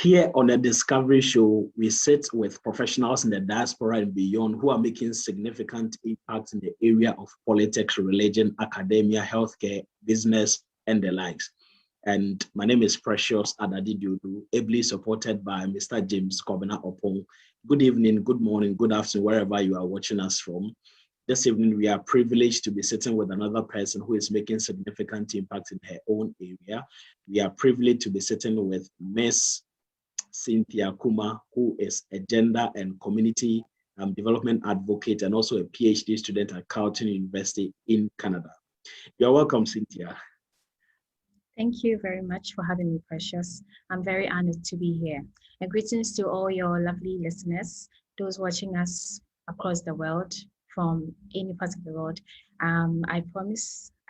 Here on the Discovery Show, we sit with professionals in the diaspora and beyond who are making significant impact in the area of politics, religion, academia, healthcare, business, and the likes. And my name is Precious Adadidudu, ably supported by Mr. James Kobina Opong. Good evening, good morning, good afternoon, wherever you are watching us from. This evening, we are privileged to be sitting with another person who is making significant impact in her own area. We are privileged to be sitting with Ms. Cynthia Kuma, who is a gender and community development advocate and also a PhD student at Carleton University in Canada. You're welcome, Cynthia. Thank you very much for having me, Precious. I'm very honored to be here. And greetings to all your lovely listeners, those watching us across the world, from any part of the world. I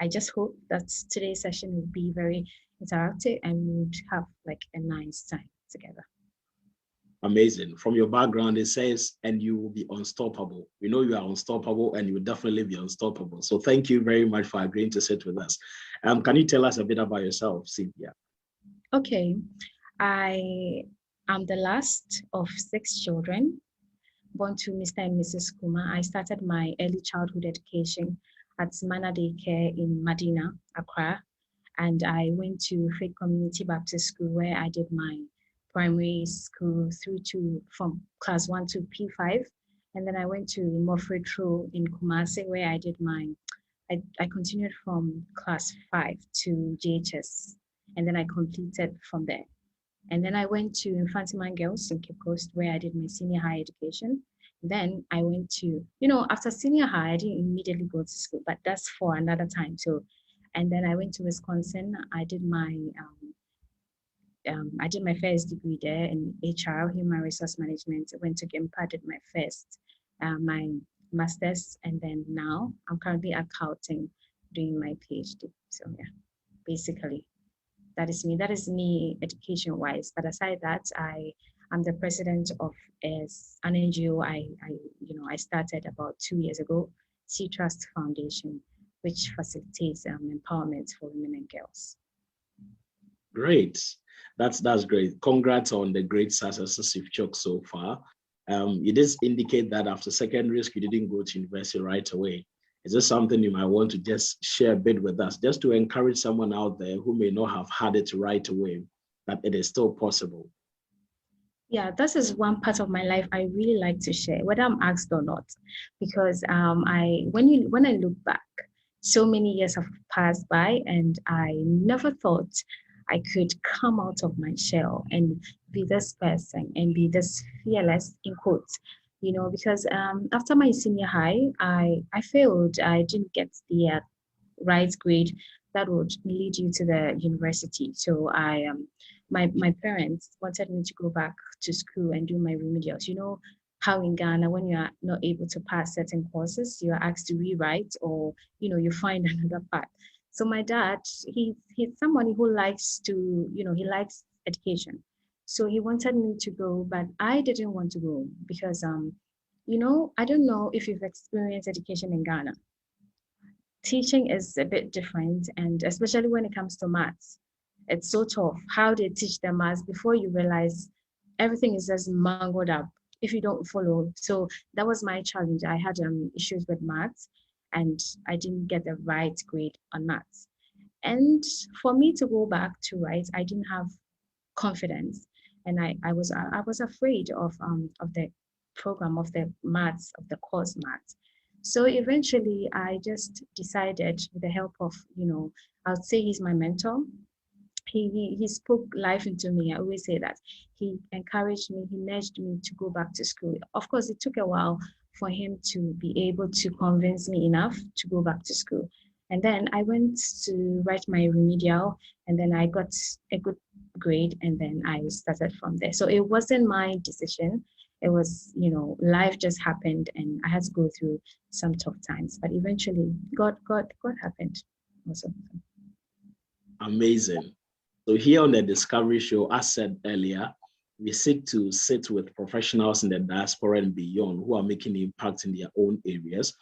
just hope that today's session will be very interactive and we would have like a nice time together. Amazing. From your background, it says, and you will be unstoppable. We know you are unstoppable and you will definitely be unstoppable. So thank you very much for agreeing to sit with us. Can you tell us a bit about yourself, Cynthia? Okay. I am the last of 6 children born to Mr. and Mrs. Kuma. I started my early childhood education at Mana Daycare in Medina, Accra. And I went to Faith Community Baptist School where I did my primary school through to from class 1 to P5. And then I went to Mofretro in Kumasi where I did I continued from class 5 to JHS. And then I completed from there. And then I went to Infantiman Girls in Cape Coast where I did my senior high education. Then I went to, after senior high, I didn't immediately go to school, but that's for another time. So, and then I went to Wisconsin. I did my first degree there in HR, Human Resource Management. I went to GIMPA, did my first, my master's, and then now I'm currently at Carleton doing my PhD. So yeah, basically, that is me. That is me education-wise. But aside that, I'm the president of an NGO I started about 2 years ago, Sea Trust Foundation, which facilitates empowerment for women and girls. Great. That's great. Congrats on the great successes you've chalked so far. You did indicate that after secondary school, you didn't go to university right away. Is this something you might want to just share a bit with us, just to encourage someone out there who may not have had it right away, that it is still possible? Yeah, this is one part of my life I really like to share, whether I'm asked or not, because when I look back, so many years have passed by, and I never thought I could come out of my shell and be this person and be this fearless, in quotes, because after my senior high, I failed. I didn't get the right grade that would lead you to the university. So my parents wanted me to go back to school and do my remedials. You know how in Ghana, when you are not able to pass certain courses, you are asked to rewrite, or you find another path. So my dad, he's somebody who likes to, he likes education. So he wanted me to go, but I didn't want to go because I don't know if you've experienced education in Ghana. Teaching is a bit different, and especially when it comes to maths, it's so tough how they teach the maths before you realize everything is just mangled up if you don't follow. So that was my challenge. I had issues with maths and I didn't get the right grade on maths. And for me to go back to write, I didn't have confidence, and I was afraid of the program, of the maths, of the course maths. So eventually I just decided, with the help of, I would say he's my mentor. He spoke life into me. I always say that. He encouraged me, he nudged me to go back to school. Of course, it took a while for him to be able to convince me enough to go back to school. And then I went to write my remedial, and then I got a good grade, and then I started from there. So it wasn't my decision. It was, life just happened, and I had to go through some tough times. But eventually, God happened also. Amazing. So here on the Discovery Show, as said earlier, we seek to sit with professionals in the diaspora and beyond who are making impact in their own areas.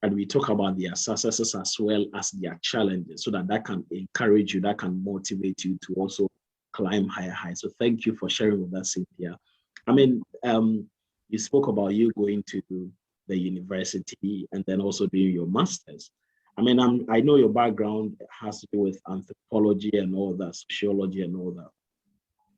And we talk about their successes as well as their challenges, so that can encourage you, that can motivate you to also climb higher. So thank you for sharing with us, Cynthia. I mean, you spoke about you going to the university and then also doing your master's. I mean, I know your background has to do with anthropology and all that, sociology and all that.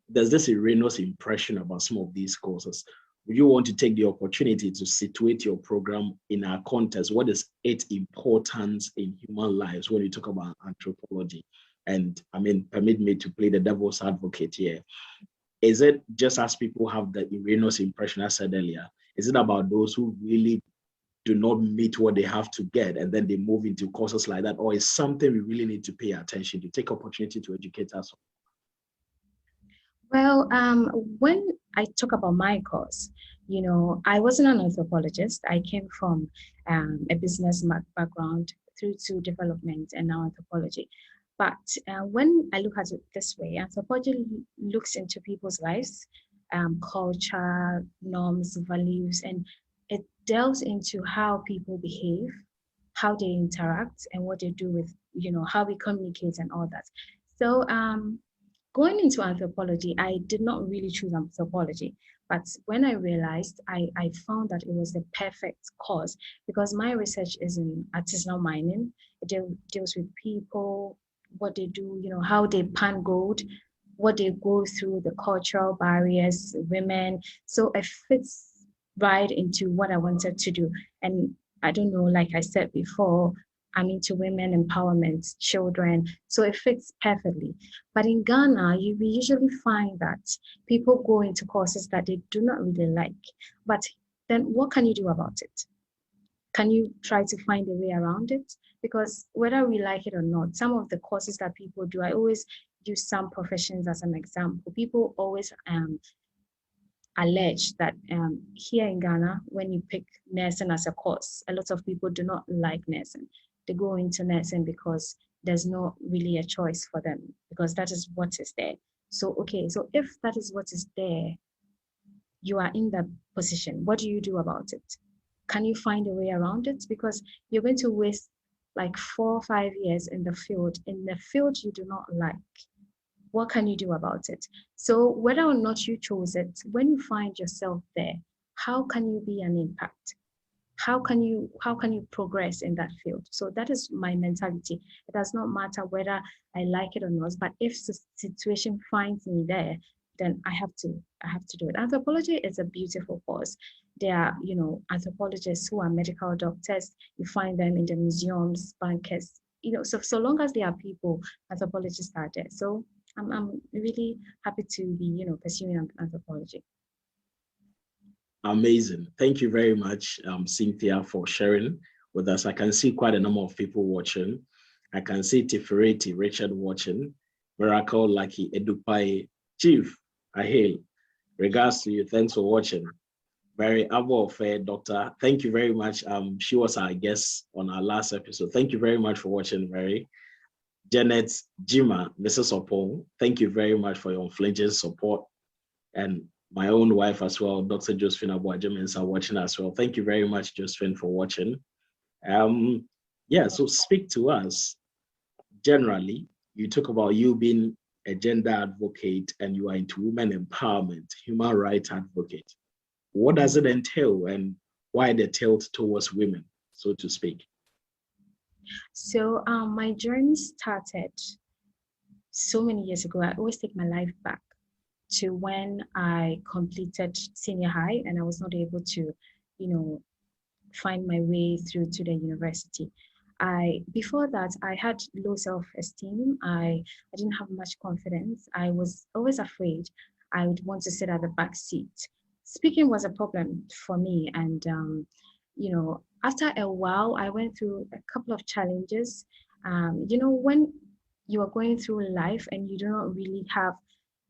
There's this erroneous impression about some of these courses. Would you want to take the opportunity to situate your program in our context? What is its importance in human lives when you talk about anthropology? And I mean, permit me to play the devil's advocate here. Is it just as people have the erroneous impression I said earlier? Is it about those who really do not meet what they have to get and then they move into courses like that? Or is something we really need to pay attention to, take opportunity to educate us? Well, when I talk about my course, I wasn't an anthropologist. I came from a business background through to development and now anthropology. But when I look at it this way, anthropology looks into people's lives, culture, norms, values, and it delves into how people behave, how they interact, and what they do with, how we communicate and all that. So going into anthropology, I did not really choose anthropology. But when I realized, I found that it was the perfect course because my research is in artisanal mining. It deals with people, what they do, how they pan gold, what they go through, the cultural barriers, women. So it fits right into what I wanted to do. And I don't know, like I said before, I'm into women empowerment, children. So it fits perfectly. But in Ghana, we usually find that people go into courses that they do not really like. But then what can you do about it? Can you try to find a way around it? Because whether we like it or not, some of the courses that people do, I always use some professions as an example. People always allege that here in Ghana, when you pick nursing as a course, a lot of people do not like nursing. They go into nursing because there's not really a choice for them because that is what is there. So, okay, so if that is what is there, you are in that position. What do you do about it? Can you find a way around it? Because you're going to waste like 4 or 5 years in the field you do not like. What can you do about it? So whether or not you chose it, when you find yourself there, how can you be an impact? How can you progress in that field? So that is my mentality. It does not matter whether I like it or not, but if the situation finds me there, then I have to do it. Anthropology is a beautiful course. There are, anthropologists who are medical doctors. You find them in the museums, bankers, so long as there are people, anthropologists are there. So I'm really happy to be, pursuing anthropology. Amazing. Thank you very much, Cynthia, for sharing with us. I can see quite a number of people watching. I can see Tifereti, Richard watching, Miracle, Lucky, Edupai, Chief, I hail. Regards to you. Thanks for watching. Mary Abo, Doctor. Thank you very much. She was our guest on our last episode. Thank you very much for watching, Mary. Janet Jima, Mrs. Opong, thank you very much for your unflinching support. And my own wife as well, Dr. Josephine Abuajemens, are watching as well. Thank you very much, Josephine, for watching. So speak to us. Generally, you talk about you being a gender advocate and you are into women empowerment, human rights advocate. What does it entail and why the tilt towards women, so to speak? So my journey started so many years ago. I always take my life back to when I completed senior high and I was not able to, find my way through to the university. Before that, I had low self-esteem. I didn't have much confidence. I was always afraid I would want to sit at the back seat. Speaking was a problem for me. And, after a while, I went through a couple of challenges. When you are going through life and you do not really have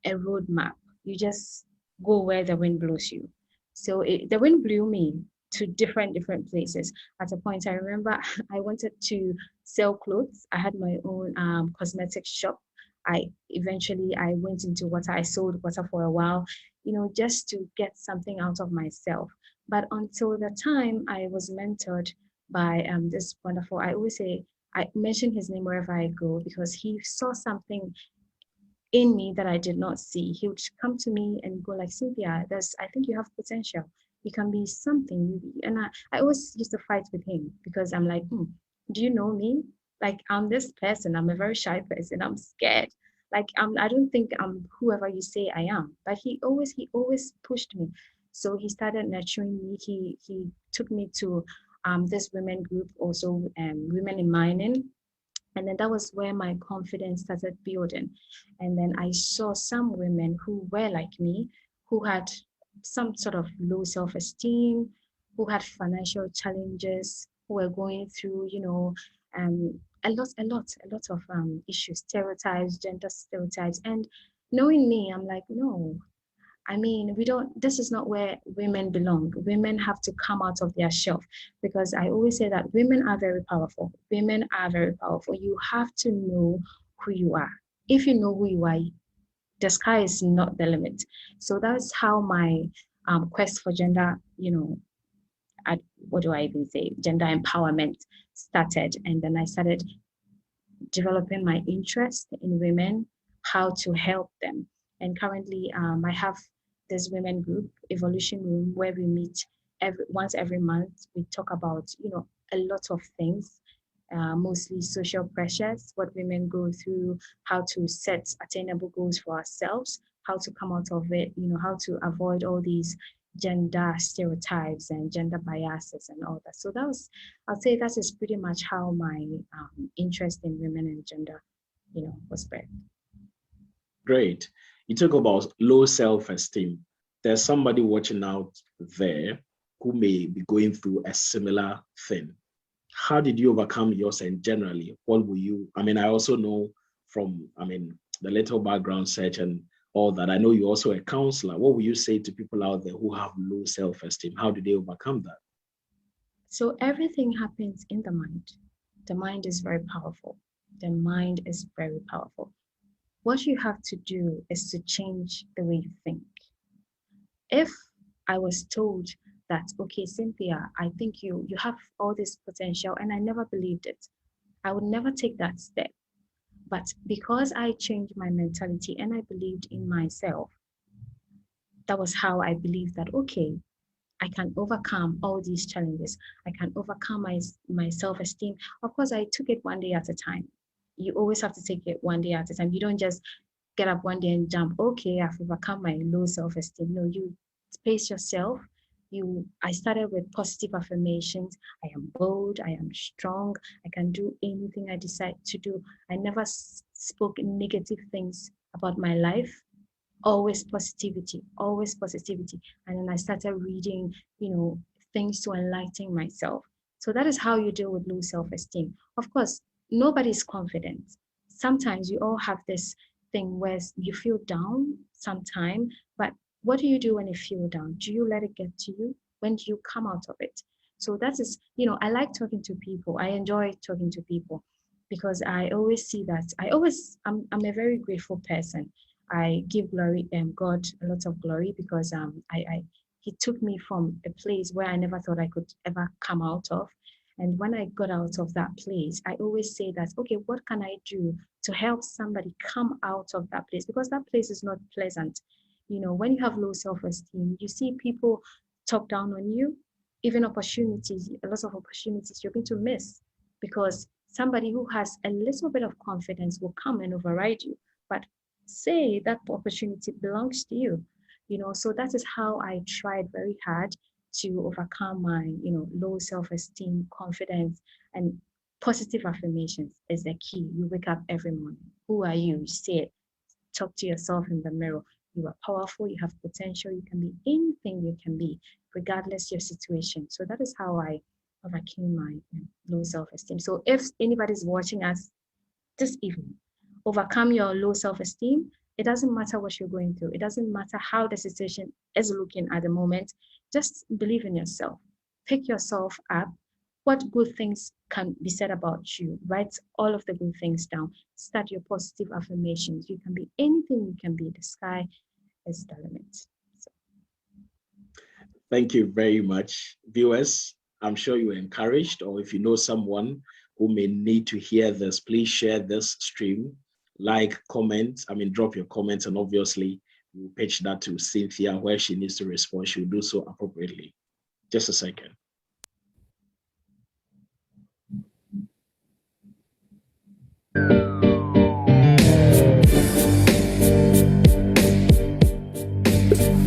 a roadmap, you just go where the wind blows you. So the wind blew me to different places. At a point, I remember I wanted to sell clothes. I had my own cosmetic shop. I went into water. I sold water for a while, just to get something out of myself. But until the time I was mentored by this wonderful, I always say, I mention his name wherever I go because he saw something in me that I did not see. He would come to me and go like, Cynthia, I think you have potential. You can be something. And I always used to fight with him because I'm like, do you know me? Like, I'm this person. I'm a very shy person. I'm scared. Like, I don't think I'm whoever you say I am. But he always pushed me. So he started nurturing me. He took me to this women group, also women in mining. And then that was where my confidence started building. And then I saw some women who were like me, who had some sort of low self-esteem, who had financial challenges, who were going through, a lot of issues, stereotypes, gender stereotypes. And knowing me, I'm like, no, I mean, this is not where women belong. Women have to come out of their shelf, because I always say that women are very powerful. Women are very powerful. You have to know who you are. If you know who you are, the sky is not the limit. So that's how my quest for gender, what do I even say? Gender empowerment started. And then I started developing my interest in women, how to help them. And currently, I have this women group, Evolution Room, where we meet once every month. We talk about, a lot of things, mostly social pressures, what women go through, how to set attainable goals for ourselves, how to come out of it, how to avoid all these gender stereotypes and gender biases and all that. So I'll say that is pretty much how my interest in women and gender, was bred. Great. You talk about low self-esteem. There's somebody watching out there who may be going through a similar thing. How did you overcome yours, and generally, what will you, I also know from, the little background search and all that, I know you're also a counselor. What will you say to people out there who have low self-esteem? How do they overcome that? So everything happens in the mind. The mind is very powerful. The mind is very powerful. What you have to do is to change the way you think. If I was told that, okay, Cynthia, I think you have all this potential, and I never believed it, I would never take that step. But because I changed my mentality and I believed in myself, that was how I believed that, okay, I can overcome all these challenges. I can overcome my self-esteem. Of course, I took it one day at a time. You always have to take it one day at a time. You don't just get up one day and jump, okay, I've overcome my low self-esteem. No, you pace yourself. I started with positive affirmations. I am bold, I am strong, I can do anything I decide to do. I never spoke negative things about my life. Always positivity, always positivity. And then I started reading, things to enlighten myself. So that is how you deal with low self-esteem. Of course, nobody's confident. Sometimes you all have this thing where you feel down sometime, but what do you do when you feel down? Do you let it get to you? When do you come out of it? So that is, I like talking to people. I enjoy talking to people because I always see that I'm a very grateful person. I give glory God a lot of glory because he took me from a place where I never thought I could ever come out of. And when I got out of that place, I always say that, okay, what can I do to help somebody come out of that place? Because that place is not pleasant. When you have low self-esteem, you see people talk down on you, even opportunities, a lot of opportunities you're going to miss because somebody who has a little bit of confidence will come and override you. But say that opportunity belongs to you, so that is how I tried very hard to overcome my, low self-esteem, confidence, and positive affirmations is the key. You wake up every morning. Who are you? You say it. Talk to yourself in the mirror. You are powerful. You have potential. You can be anything you can be, regardless your situation. So that is how I overcame my low self-esteem. So if anybody's watching us this evening, overcome your low self-esteem. It doesn't matter what you're going through. It doesn't matter how the situation is looking at the moment. Just believe in yourself. Pick yourself up. What good things can be said about you? Write all of the good things down. Start your positive affirmations. You can be anything you can be. The sky is the limit. So. Thank you very much. Viewers, I'm sure you're encouraged, or if you know someone who may need to hear this, please share this stream like, comment, drop your comments, and obviously we'll pitch that to Cynthia where she needs to respond. She'll do so appropriately. Just a second.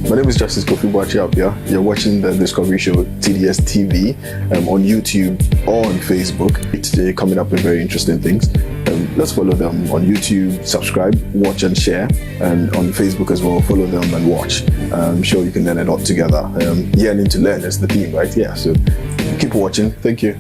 My name is Justice Kofi Boakye-Appiah. You're watching the Discovery Show TDS TV on YouTube or on Facebook. Today coming up with very interesting things. Let's follow them on YouTube, subscribe, watch and share, and on Facebook as well, follow them and watch. I'm sure you can learn a lot together. Yearning to learn is the theme, right? Yeah, so keep watching. Thank you.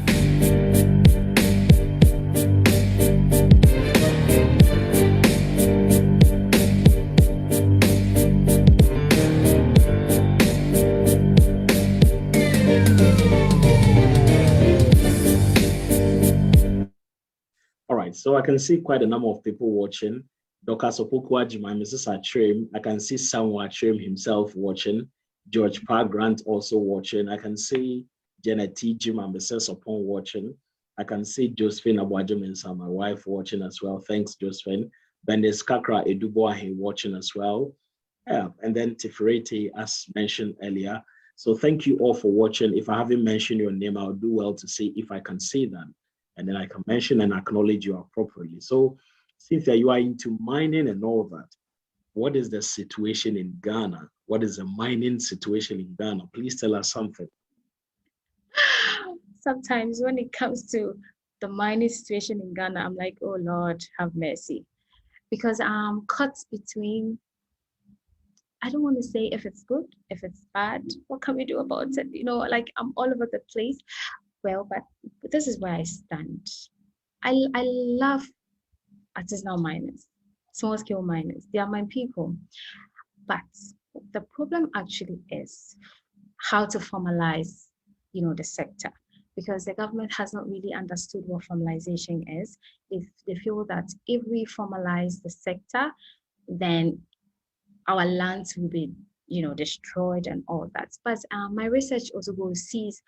So I can see quite a number of people watching. Dr. Sopoku-Agyeman, Mrs. Atrim. I can see Samuel Atrim himself watching. George Park Grant also watching. I can see Janet T. Jim and Mrs. Opon watching. I can see Josephine Abuajemensa, my wife, watching as well. Thanks, Josephine. Bendis Kakra Eduboahe watching as well. Yeah, and then Tifrete, as mentioned earlier. So thank you all for watching. If I haven't mentioned your name, I'll do well to see if I can see them. And then I can mention and acknowledge you appropriately. So, Cynthia, you are into mining and all that. What is the situation in Ghana? What is the mining situation in Ghana? Please tell us something. Sometimes when it comes to the mining situation in Ghana, I'm like, oh Lord, have mercy. Because I'm caught between, I don't want to say if it's good, if it's bad, what can we do about it? You know, like I'm all over the place. Well, but this is where I stand. I love artisanal miners, small scale miners. They are my people. But the problem actually is how to formalize, the sector, because the government has not really understood what formalization is. If they feel that if we formalize the sector, then our lands will be, destroyed and all that. But my research also sees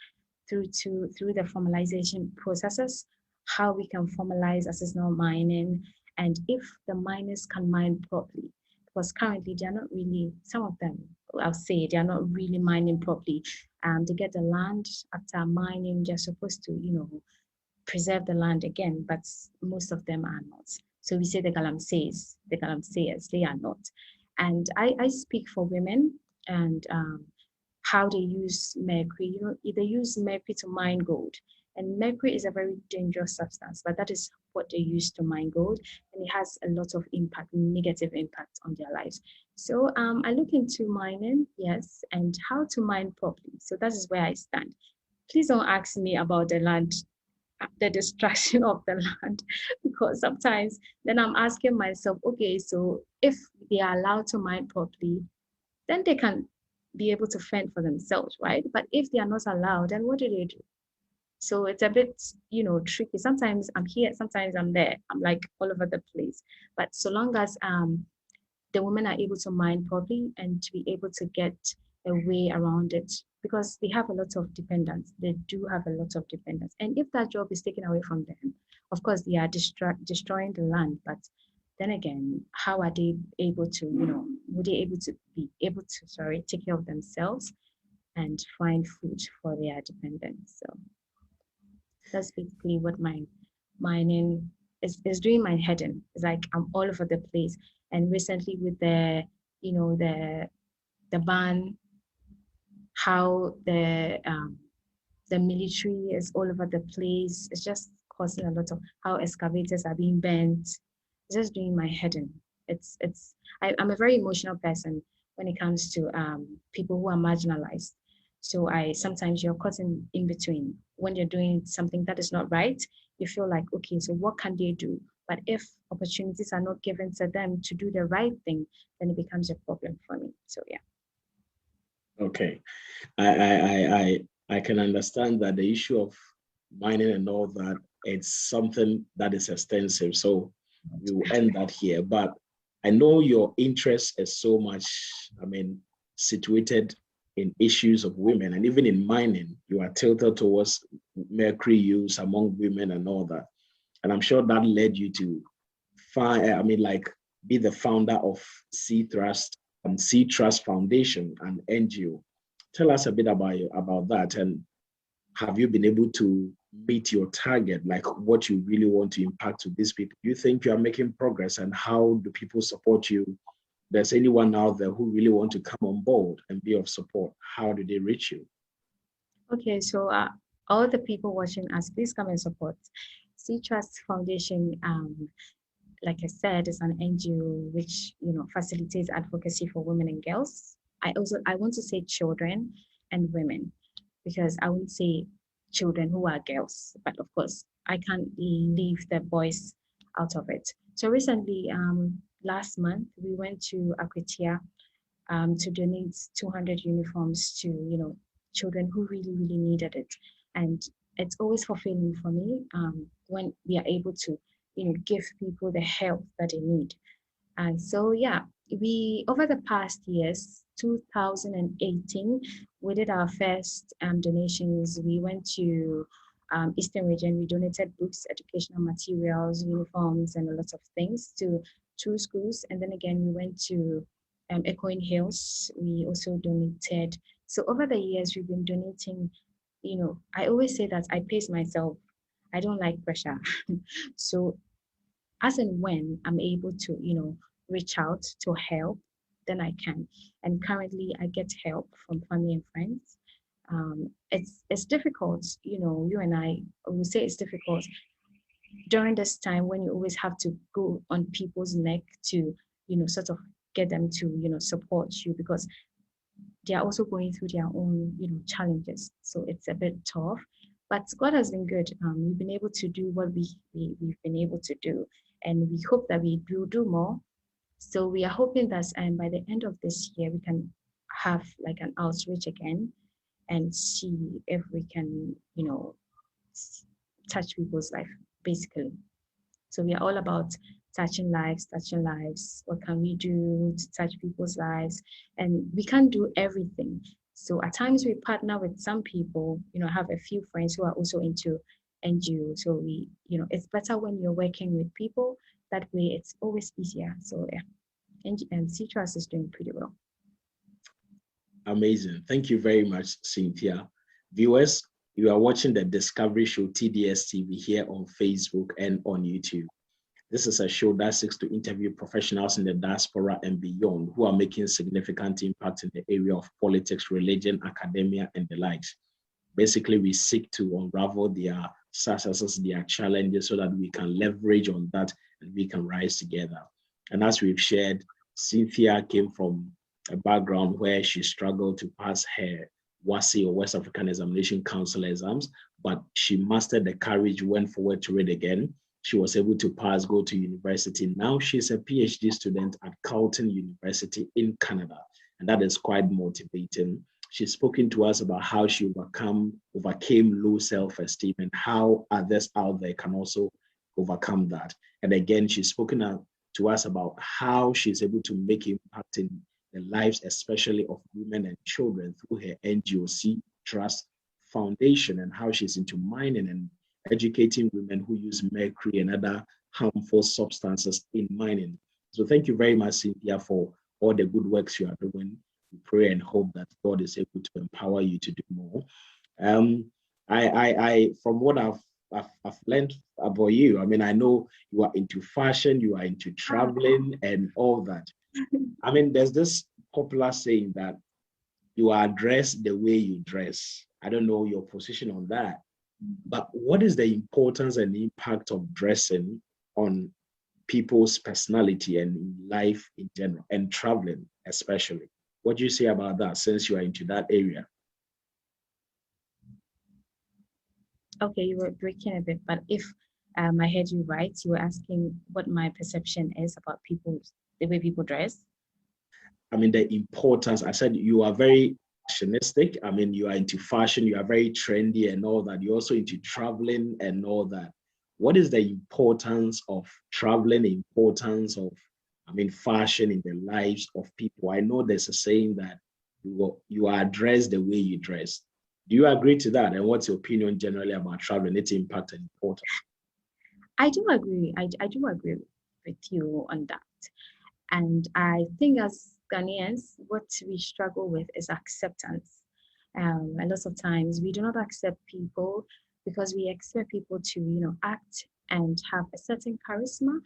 through the formalization processes, how we can formalize artisanal mining, and if the miners can mine properly, because currently they are not really, some of them, I'll say, they are not really mining properly. They get the land after mining, they're supposed to, preserve the land again, but most of them are not. So we say the galamseys, they are not. And I speak for women and how they use mercury. They use mercury to mine gold. And mercury is a very dangerous substance, but that is what they use to mine gold. And it has a lot of impact, negative impact on their lives. So I look into mining, yes, and how to mine properly. So that is where I stand. Please don't ask me about the land, the destruction of the land, because sometimes then I'm asking myself, okay, so if they are allowed to mine properly, then they can be able to fend for themselves, right? But if they are not allowed, then what do they do? So it's a bit, tricky. Sometimes I'm here, sometimes I'm there. I'm like all over the place. But so long as the women are able to mine properly and to be able to get a way around it, because they have a lot of dependents. They do have a lot of dependents. And if that job is taken away from them, of course, they are destroying the land. But then again, how are they able to, would they be able to, take care of themselves and find food for their dependents? So that's basically what my mining is doing my head in. It's like I'm all over the place. And recently with the, the ban, how the military is all over the place, it's just causing a lot of how excavators are being bent. It's just doing my head in. I'm a very emotional person when it comes to people who are marginalized. So sometimes you're caught in between. When you're doing something that is not right, you feel like, okay, so what can they do? But if opportunities are not given to them to do the right thing, then it becomes a problem for me. So yeah. Okay, I can understand that the issue of mining and all that, it's something that is extensive. So we will end that here. But I know your interest is so much, situated in issues of women, and even in mining, you are tilted towards mercury use among women and all that. And I'm sure that led you to be the founder of C Trust Foundation, an NGO. Tell us a bit about that, and have you been able to meet your target, like what you really want to impact to these people? Do you think you are making progress, and how do people support you? There's anyone out there who really want to come on board and be of support, how do they reach you? Okay, so all the people watching us, please come and support. C Trust Foundation, like I said, is an NGO which facilitates advocacy for women and girls. I want to say children and women, because I wouldn't say children who are girls, but of course I can't leave the boys out of it. So recently, last month, we went to Akwatia to donate 200 uniforms to children who really, really needed it. And it's always fulfilling for me when we are able to give people the help that they need. And so yeah, we over the past years, 2018, we did our first donations. We went to Eastern Region. We donated books, educational materials, uniforms, and a lot of things to 2 schools. And then again, we went to Echoing Hills. We also donated. So over the years, we've been donating. I always say that I pace myself. I don't like pressure. So as and when I'm able to, reach out to help, then I can. And currently I get help from family and friends. It's difficult, you and I will say it's difficult during this time when you always have to go on people's neck to, sort of get them to, support you, because they are also going through their own, challenges. So it's a bit tough, but God has been good. We've been able to do what we've been able to do, and we hope that we will do more. So we are hoping that by the end of this year, we can have like an outreach again and see if we can, touch people's life, basically. So we are all about touching lives. What can we do to touch people's lives? And we can't do everything. So at times we partner with some people, I have a few friends who are also into NGO. So we, it's better when you're working with people. That way it's always easier. So yeah, and C Trust is doing pretty well. Amazing. Thank you very much, Cynthia. Viewers, you are watching the Discovery Show TDS TV here on Facebook and on YouTube. This is a show that seeks to interview professionals in the diaspora and beyond who are making significant impact in the area of politics, religion, academia, and the likes. Basically, we seek to unravel their successes, their challenges, so that we can leverage on that and we can rise together. And as we've shared, Cynthia came from a background where she struggled to pass her WASSCE or West African Examination Council exams, but she mastered the courage, went forward to read again. She was able to pass, go to university. Now she's a PhD student at Carleton University in Canada, and that is quite motivating. She's spoken to us about how she overcame low self-esteem and how others out there can also overcome that. And again, she's spoken to us about how she's able to make impact in the lives, especially of women and children, through her NGO C Trust Foundation, and how she's into mining and educating women who use mercury and other harmful substances in mining. So thank you very much, Cynthia, for all the good works you are doing. We pray and hope that God is able to empower you to do more. From what I've learned about you, I mean, I know you are into fashion, you are into traveling and all that. I mean, there's this popular saying that you are dressed the way you dress. I don't know your position on that, but what is the importance and impact of dressing on people's personality and life in general, and traveling especially? What do you say about that, since you are into that area? Okay, you were breaking a bit, but if I heard you right, you were asking what my perception is about the way people dress. I mean, the importance. I said you are very fashionistic. I mean, you are into fashion, you are very trendy and all that. You're also into traveling and all that. What is the importance of traveling, the importance of, I mean, fashion in the lives of people? I know there's a saying that you are dressed the way you dress. Do you agree to that? And what's your opinion generally about traveling, its impact and importance? I do agree. I do agree. with you on that. And I think as Ghanaians, what we struggle with is acceptance. A lot of times we do not accept people because we expect people to, act and have a certain charisma,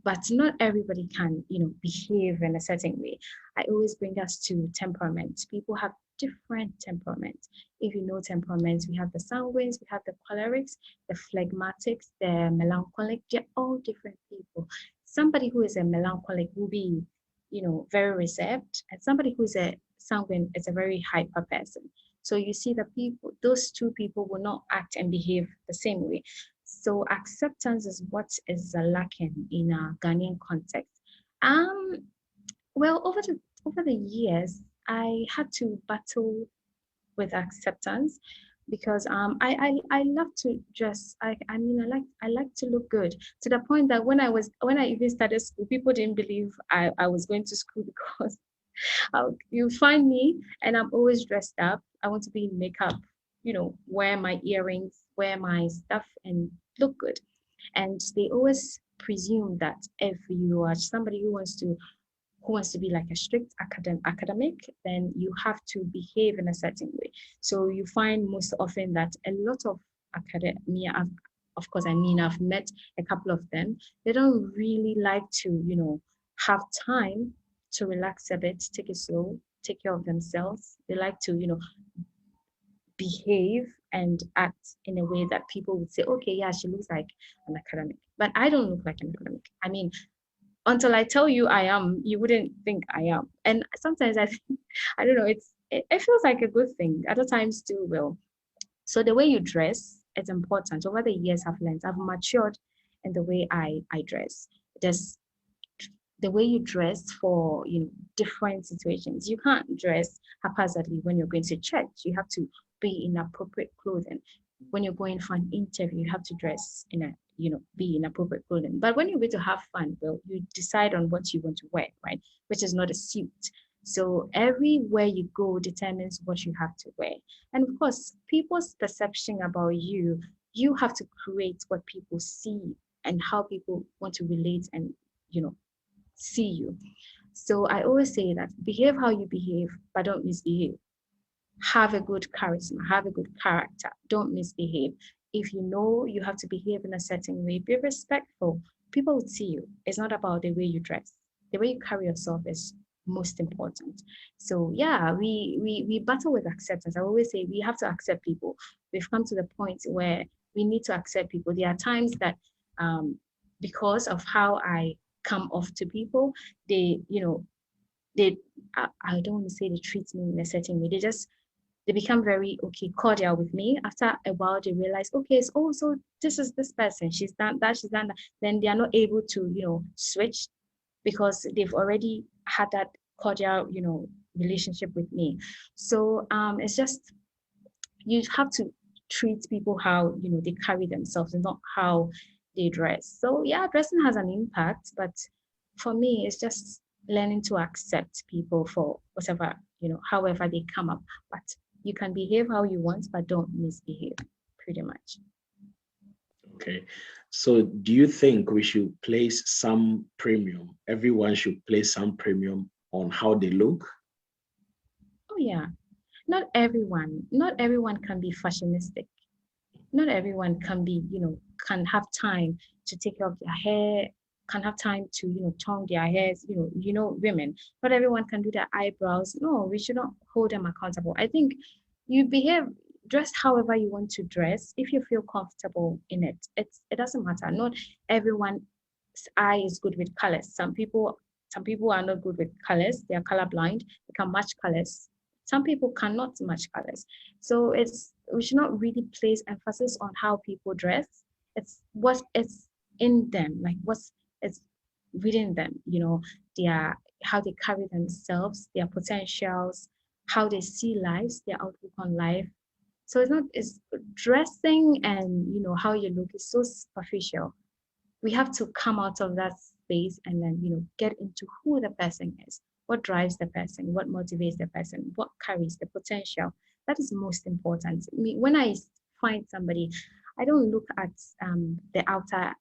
but not everybody can, behave in a certain way. I always bring us to temperament. People have different temperaments. If you know temperaments, we have the sanguines, we have the cholerics, the phlegmatics, the melancholic. They're all different people. Somebody who is a melancholic will be, very reserved, and somebody who is a sanguine is a very hyper person. So you see the people, those two people will not act and behave the same way. So acceptance is what is lacking in a Ghanaian context. Well, over the years, I had to battle with acceptance because I love to dress. I like to look good, to the point that when I even started school, people didn't believe I was going to school because you find me and I'm always dressed up. I want to be in makeup, wear my earrings, wear my stuff, and look good. And they always presume that if you are somebody who wants to be like a strict academic, then you have to behave in a certain way. So you find most often that a lot of academia, of course, I've met a couple of them, they don't really like to, have time to relax a bit, take it slow, take care of themselves. They like to, behave and act in a way that people would say, okay, yeah, she looks like an academic. But I don't look like an academic. I mean, until I tell you I am, you wouldn't think I am. And sometimes I think, I don't know, it feels like a good thing. Other times too will. So the way you dress is important. Over the years I've learned, I've matured in the way I dress. There's the way you dress for different situations. You can't dress haphazardly when you're going to church. You have to be in appropriate clothing. When you're going for an interview, you have to dress in a be in appropriate clothing. But when you're going to have fun, well, you decide on what you want to wear, right? Which is not a suit. So everywhere you go determines what you have to wear. And of course, people's perception about you have to create what people see and how people want to relate and see you. So I always say that behave how you behave, but don't misbehave. Have a good charisma, have a good character, don't misbehave. If you know you have to behave in a certain way, be respectful. People will see you. It's not about the way you dress. The way you carry yourself is most important. So yeah, we battle with acceptance. I always say we have to accept people. We've come to the point where we need to accept people. There are times that because of how I come off to people, they I don't want to say they treat me in a certain way. They become very cordial with me. After a while they realize, okay, so this is this person, she's done that, then they are not able to switch because they've already had that cordial relationship with me. So it's just, you have to treat people how they carry themselves and not how they dress. So yeah, dressing has an impact, but for me it's just learning to accept people for whatever however they come up. But you can behave how you want, but don't misbehave, pretty much. Okay, so do you think we should place some premium, everyone should place some premium on how they look? Oh yeah, not everyone can be fashionistic. Not everyone can be, can have time to take care of their hair, can have time to, tone their hairs, women. Not everyone can do their eyebrows. No, we should not hold them accountable. I think you dress however you want to dress. If you feel comfortable in it, it doesn't matter. Not everyone's eye is good with colors. Some people are not good with colors. They are colorblind. They can match colors. Some people cannot match colors. So we should not really place emphasis on how people dress. It's what is in them, like what's within them, how they carry themselves, their potentials, how they see lives, their outlook on life. So it's dressing and how you look is so superficial. We have to come out of that space and then get into who the person is, what drives the person, what motivates the person, what carries the potential. That is most important. When I find somebody, I don't look at the outer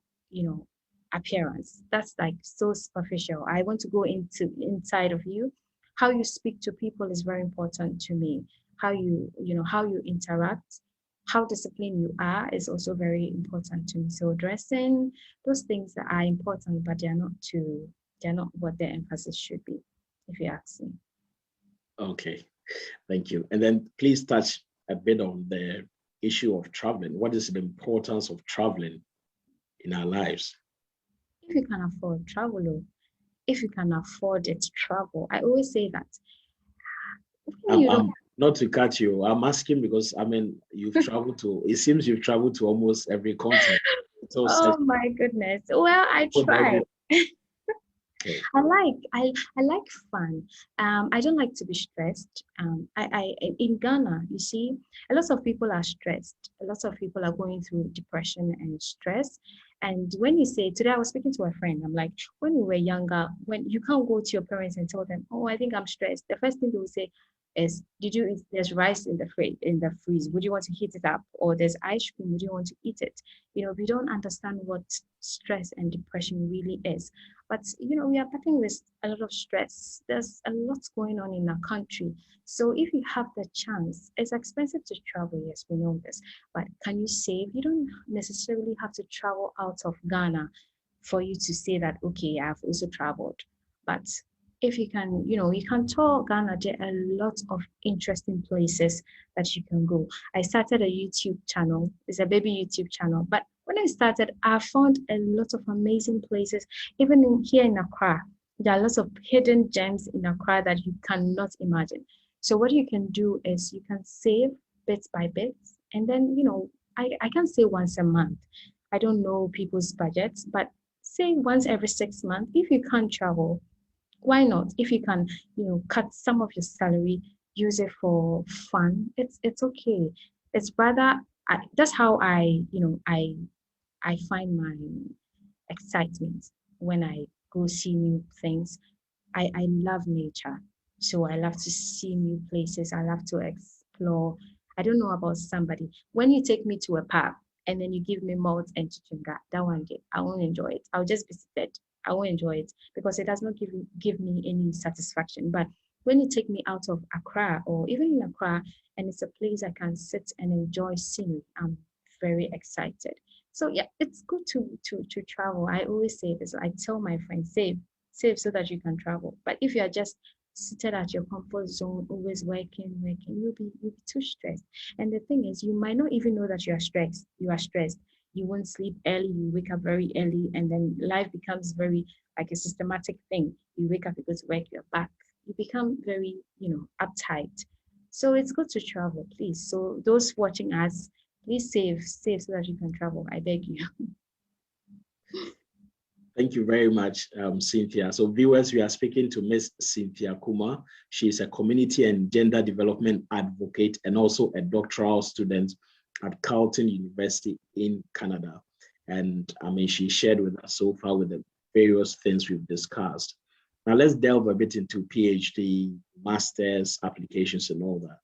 appearance. That's like so superficial. I want to go inside of you. How you speak to people is very important to me. How how you interact, how disciplined you are is also very important to me. So dressing, those things are important, but they're not what the emphasis should be, if you ask me. Okay, thank you. And then please touch a bit on the issue of traveling. What is the importance of traveling in our lives? If you can afford travel, or if you can afford it, travel. I always say that. You don't. Not to cut you, I'm asking because I mean you've traveled to. It seems you've traveled to almost every continent. Oh my goodness. Well, I try. Okay. I like fun. I don't like to be stressed. I in Ghana, you see, a lot of people are stressed. A lot of people are going through depression and stress. And when you say today, I was speaking to a friend. I'm like, when we were younger, when you can't go to your parents and tell them, oh, I think I'm stressed. The first thing they will say is, did you eat? There's rice in the freeze. Would you want to heat it up? Or there's ice cream. Would you want to eat it? We don't understand what stress and depression really is. But we are battling with a lot of stress. There's a lot going on in our country. So if you have the chance, it's expensive to travel, yes, we know this. But can you save? You don't necessarily have to travel out of Ghana for you to say that, okay, I've also traveled. But if you can, you can tour Ghana, there are a lot of interesting places that you can go. I started a YouTube channel. It's a baby YouTube channel. But when I started, I found a lot of amazing places. Even here in Accra, there are lots of hidden gems in Accra that you cannot imagine. So what you can do is you can save bit by bit. And then, I can say once a month. I don't know people's budgets, but say once every 6 months, if you can't travel, why not? If you can, cut some of your salary, use it for fun. It's okay. It's rather that's how I find my excitement when I go see new things. I love nature, so I love to see new places. I love to explore. I don't know about somebody. When you take me to a park and then you give me malt and chichinga, that one day I won't enjoy it. I'll just be seated. I won't enjoy it because it does not give me any satisfaction. But when you take me out of Accra or even in Accra and it's a place I can sit and enjoy scenery, I'm very excited. So yeah, it's good to travel. I always say this. I tell my friends, save so that you can travel. But if you are just seated at your comfort zone, always working, you'll be too stressed. And the thing is, you might not even know that you are stressed. You are stressed. You won't sleep early, you wake up very early, and then life becomes very like a systematic thing. You wake up, you go to work, you're back. You become very, uptight. So it's good to travel, please. So those watching us, please save so that you can travel. I beg you. Thank you very much, Cynthia. So viewers, we are speaking to Miss Cynthia Kumar. She is a community and gender development advocate and also a doctoral student at Carleton University in Canada. And I mean, she shared with us so far with the various things we've discussed. Now let's delve a bit into PhD, master's applications and all that.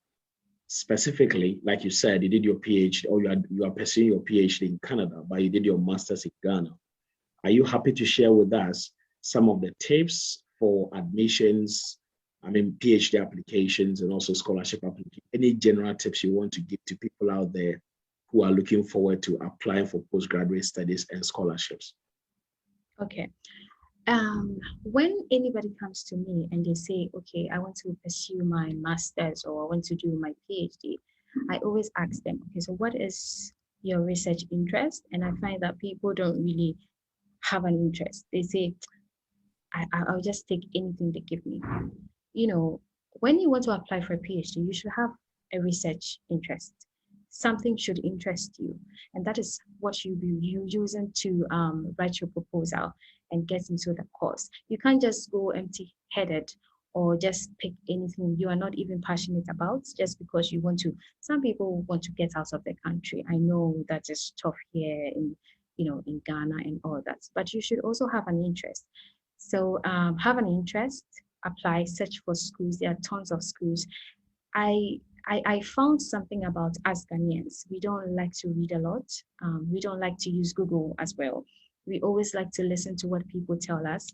Specifically, like you said, you did your PhD or you are pursuing your PhD in Canada, but you did your master's in Ghana. Are you happy to share with us some of the tips for admissions, I mean, PhD applications and also scholarship applications? Any general tips you want to give to people out there who are looking forward to applying for postgraduate studies and scholarships? Okay. When anybody comes to me and they say, okay, I want to pursue my master's or I want to do my PhD, I always ask them, okay, so what is your research interest? And I find that people don't really have an interest. They say, I'll just take anything they give me. When you want to apply for a PhD, you should have a research interest. Something should interest you. And that is what you'll be using to write your proposal and get into the course. You can't just go empty-headed or just pick anything you are not even passionate about just because you want to. Some people want to get out of the country. I know that is tough here in Ghana and all that, but you should also have an interest. So have an interest, apply, search for schools. There are tons of schools. I found something about us Ghanaians. We don't like to read a lot. We don't like to use Google as well. We always like to listen to what people tell us,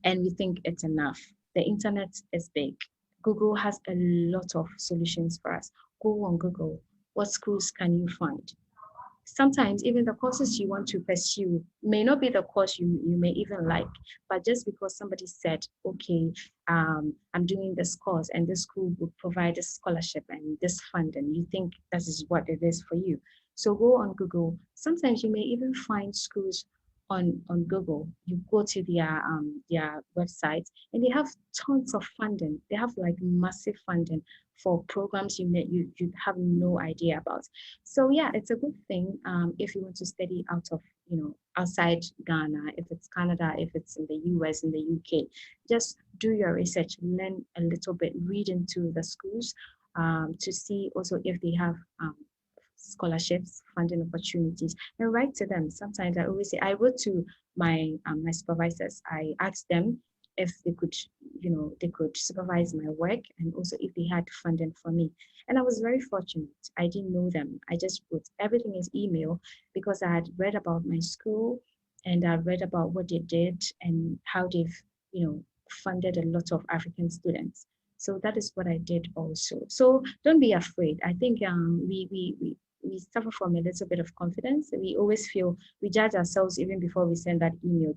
and we think it's enough. The internet is big. Google has a lot of solutions for us. Go on Google. What schools can you find? Sometimes even the courses you want to pursue may not be the course you may even like, but just because somebody said, okay, I'm doing this course and this school would provide a scholarship and this fund, and you think that is what it is for you. So go on Google. Sometimes you may even find schools on Google. You go to their website and they have tons of funding. They have like massive funding for programs you have no idea about. So yeah, it's a good thing if you want to study out of, outside Ghana, if it's Canada, if it's in the US, in the UK, just do your research, learn a little bit, read into the schools to see also if they have scholarships, funding opportunities, and write to them. Sometimes I always say, I wrote to my my supervisors. I asked them if they could, they could supervise my work, and also if they had funding for me. And I was very fortunate. I didn't know them. I just wrote, everything is email, because I had read about my school and I read about what they did and how they've, funded a lot of African students. So that is what I did also. So don't be afraid. I think we suffer from a little bit of confidence. We always feel we judge ourselves even before we send that email.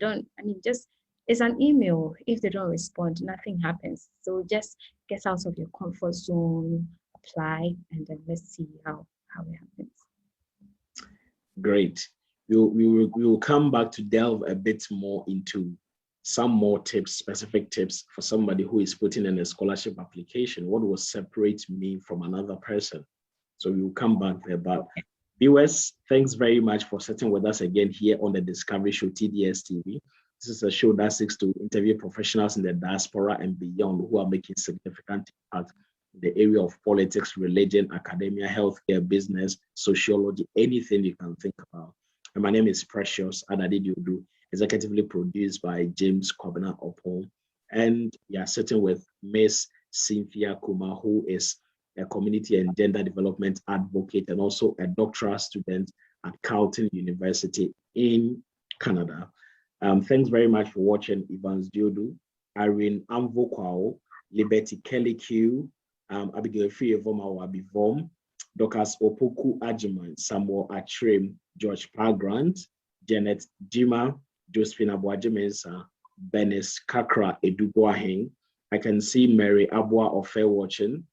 Just it's an email. If they don't respond, nothing happens. So just get out of your comfort zone, apply, and then let's see how it happens. Great. We will come back to delve a bit more into some more tips, specific tips for somebody who is putting in a scholarship application. What will separate me from another person? So we will come back there. But viewers, thanks very much for sitting with us again here on the Discovery Show TDS TV. This is a show that seeks to interview professionals in the diaspora and beyond who are making significant impact in the area of politics, religion, academia, healthcare, business, sociology, anything you can think about. And my name is Precious Adadidudu, executively produced by James Kwabena Opon. And yeah, sitting with Miss Cynthia Kuma, who is a community and gender development advocate and also a doctoral student at Carleton University in Canada. Thanks very much for watching. Evans Diodu, Irene Amvokwao, Liberty Kelly Q, Abigail Fiyevoma Wabivom, Dokas Opoku Ajiman, Samuel Atrim, George Pargrant, Janet Jima, Josephine Abuajimensa, Benis Kakra Eduboahing. I can see Mary Abua Ofe watching.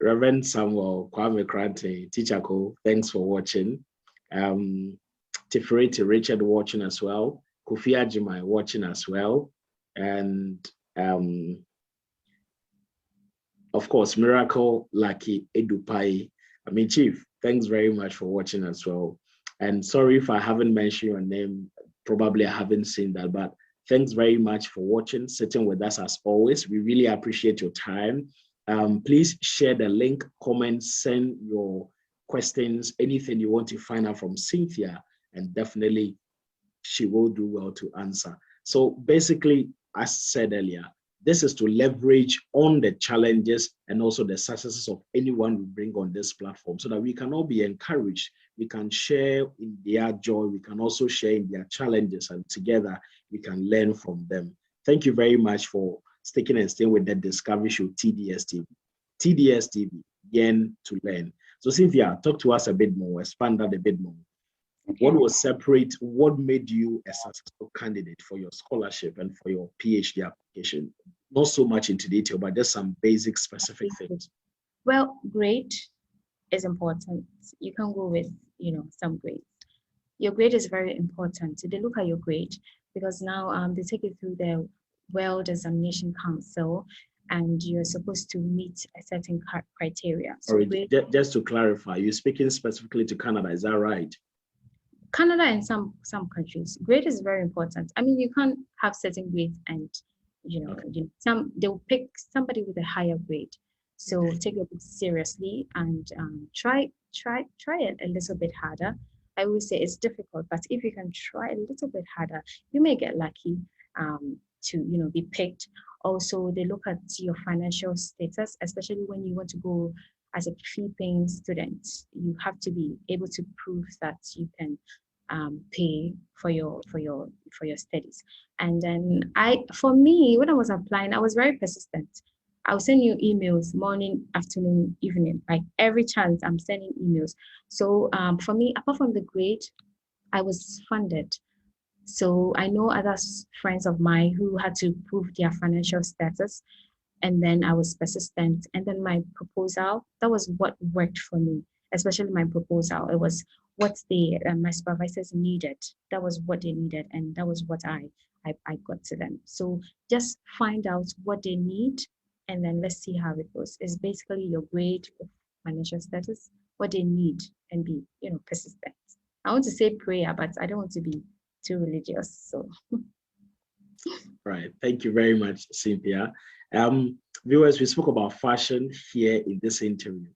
Reverend Samuel Kwame Krante, Teacher Ko, thanks for watching. Tifriti Richard watching as well. Kofi Ajimai watching as well. And of course, Miracle Lucky Edupai. Chief, thanks very much for watching as well. And sorry if I haven't mentioned your name, probably I haven't seen that, but thanks very much for watching, sitting with us as always. We really appreciate your time. Please share the link, comment, send your questions, anything you want to find out from Cynthia, and definitely she will do well to answer. So basically, as said earlier, this is to leverage on the challenges and also the successes of anyone we bring on this platform so that we can all be encouraged. We can share in their joy. We can also share in their challenges, and together we can learn from them. Thank you very much for sticking and staying with the Discovery Show TDS TV. TDS TV, learn to learn. So Cynthia, talk to us a bit more, expand that a bit more. Okay. What made you a successful candidate for your scholarship and for your PhD application? Not so much into detail, but just some basic specific things. Well, grade is important. You can go with, some grades. Your grade is very important. They look at your grade because now they take you through the World Examination Council, and you're supposed to meet a certain criteria. So just to clarify, you're speaking specifically to Canada, is that right? Canada and some countries, grade is very important. You can't have certain grades and they'll pick somebody with a higher grade. So take your book seriously and try it a little bit harder. I always say it's difficult, but if you can try a little bit harder, you may get lucky to be picked. Also, they look at your financial status, especially when you want to go as a fee-paying student. You have to be able to prove that you can pay for your studies. And then for me, when I was applying, I was very persistent. I'll send you emails morning, afternoon, evening, like every chance I'm sending emails. So for me, apart from the grade, I was funded. So I know other friends of mine who had to prove their financial status, and then I was persistent. And then my proposal, that was what worked for me, especially my proposal. It was what my supervisors needed. That was what they needed, and that was what I got to them. So just find out what they need, and then let's see how it goes. It's basically your grade, financial status, what they need, and be persistent. I want to say prayer, but I don't want to be too religious. So right. Thank you very much, Cynthia. Viewers, we spoke about fashion here in this interview.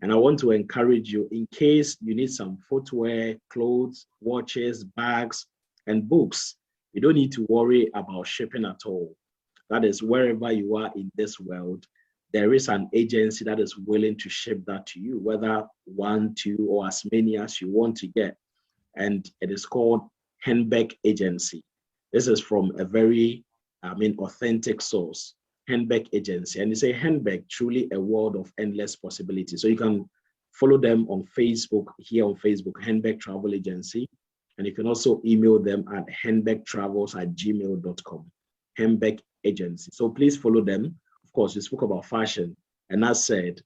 And I want to encourage you, in case you need some footwear, clothes, watches, bags, and books, you don't need to worry about shipping at all. That is, wherever you are in this world, there is an agency that is willing to ship that to you, whether 1, 2, or as many as you want to get. And it is called Henbeck Agency. This is from a very, authentic source, Henbeck Agency. And they say Henbeck, truly a world of endless possibilities. So you can follow them on Facebook, here on Facebook, Henbeck Travel Agency. And you can also email them at henbecktravels@gmail.com, Henbeck Agency. So please follow them. Of course, we spoke about fashion. And as said,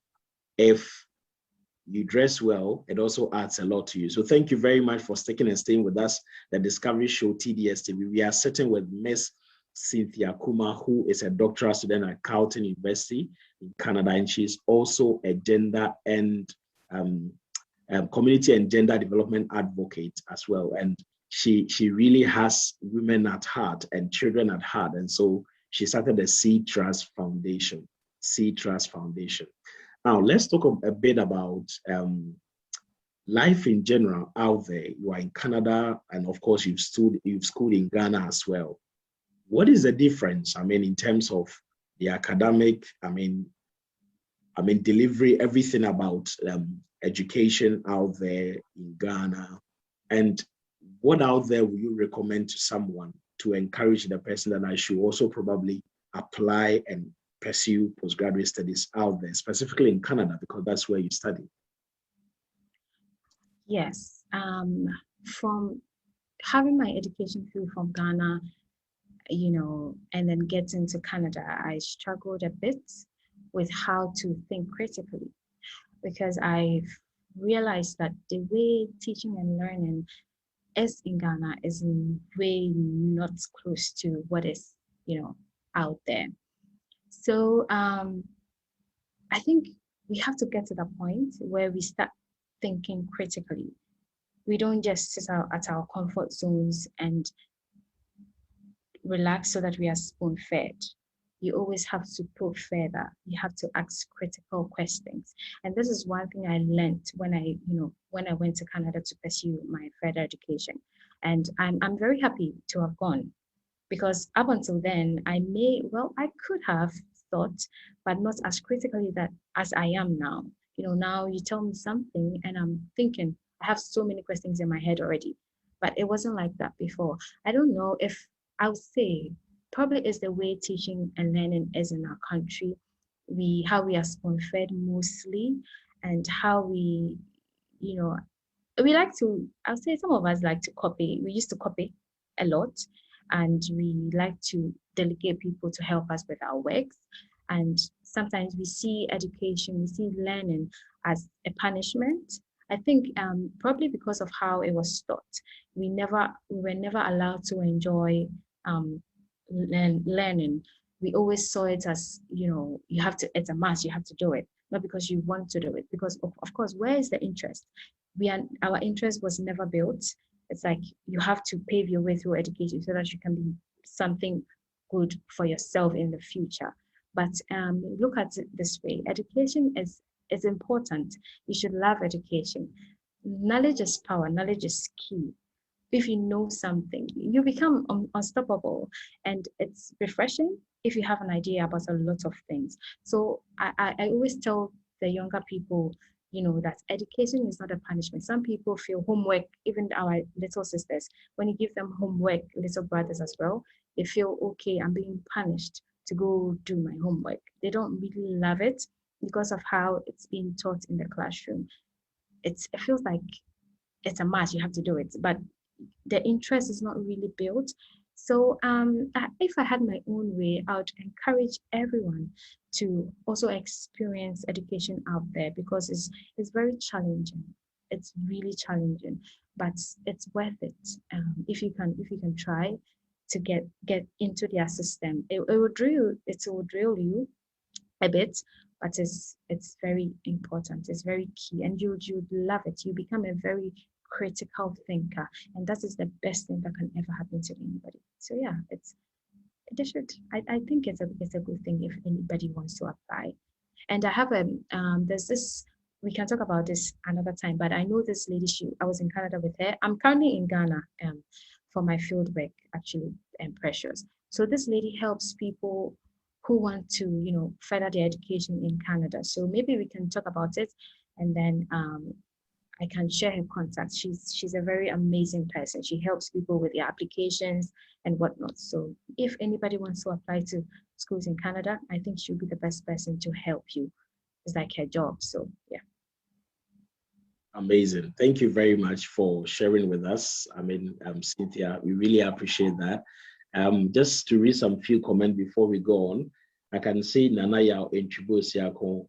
if you dress well, it also adds a lot to you. So thank you very much for sticking and staying with us, the Discovery Show TDS TV. We are sitting with Miss Cynthia Kuma, who is a doctoral student at Carleton University in Canada, and she's also a gender and community and gender development advocate as well. And she really has women at heart and children at heart. And so she started the Seed Trust Foundation. Now, let's talk a bit about life in general out there. You are in Canada, and of course, you've schooled in Ghana as well. What is the difference? In terms of the academic, delivery, everything about education out there in Ghana, and what out there will you recommend to someone to encourage the person that I should also probably apply and pursue postgraduate studies out there, specifically in Canada, because that's where you study? Yes, from having my education through from Ghana, and then getting to Canada, I struggled a bit with how to think critically, because I've realized that the way teaching and learning is in Ghana is way not close to what is, out there. So I think we have to get to the point where we start thinking critically. We don't just sit out at our comfort zones and relax so that we are spoon-fed. You always have to probe further. You have to ask critical questions. And this is one thing I learned when I went to Canada to pursue my further education. And I'm very happy to have gone, because up until then, I could have thought, but not as critically as I am now. Now you tell me something and I'm thinking, I have so many questions in my head already, but it wasn't like that before. I don't know if I would say probably is the way teaching and learning is in our country. How we are spoon-fed mostly, and how we like to, I'll say some of us like to copy. We used to copy a lot, and we like to delegate people to help us with our works. And sometimes we see education, we see learning as a punishment. I think probably because of how it was taught, we were never allowed to enjoy learning. We always saw it as, you have to, it's a must, you have to do it, not because you want to do it, because of course, where is the interest? Our interest was never built. It's like you have to pave your way through education so that you can be something good for yourself in the future. But look at it this way: education is important. You should love education. Knowledge is power. Knowledge is key. If you know something, you become unstoppable, and it's refreshing if you have an idea about a lot of things. So I always tell the younger people, that education is not a punishment. Some people feel homework, even our little sisters, when you give them homework, little brothers as well, they feel, okay, I'm being punished to go do my homework. They don't really love it because of how it's being taught in the classroom. It feels like it's a must, you have to do it, but the interest is not really built. So if I had my own way, I would encourage everyone to also experience education out there, because it's very challenging. It's really challenging, but it's worth it. If you can try to get into their system, it will drill you a bit, but it's very important. It's very key, and you'd love it. You become a very critical thinker, and that is the best thing that can ever happen to anybody. So yeah, I think it's a good thing if anybody wants to apply. And I have there's this, we can talk about this another time, but I know this lady, I was in Canada with her. I'm currently in Ghana for my field work, actually, and Precious. So this lady helps people who want to, further their education in Canada. So maybe we can talk about it, and then I can share her contacts. She's a very amazing person. She helps people with their applications and whatnot. So if anybody wants to apply to schools in Canada, I think she'll be the best person to help you. It's like her job. So yeah. Amazing. Thank you very much for sharing with us. Cynthia, we really appreciate that. Just to read some few comments before we go on, I can see Nanaya Nchubu-Esiako.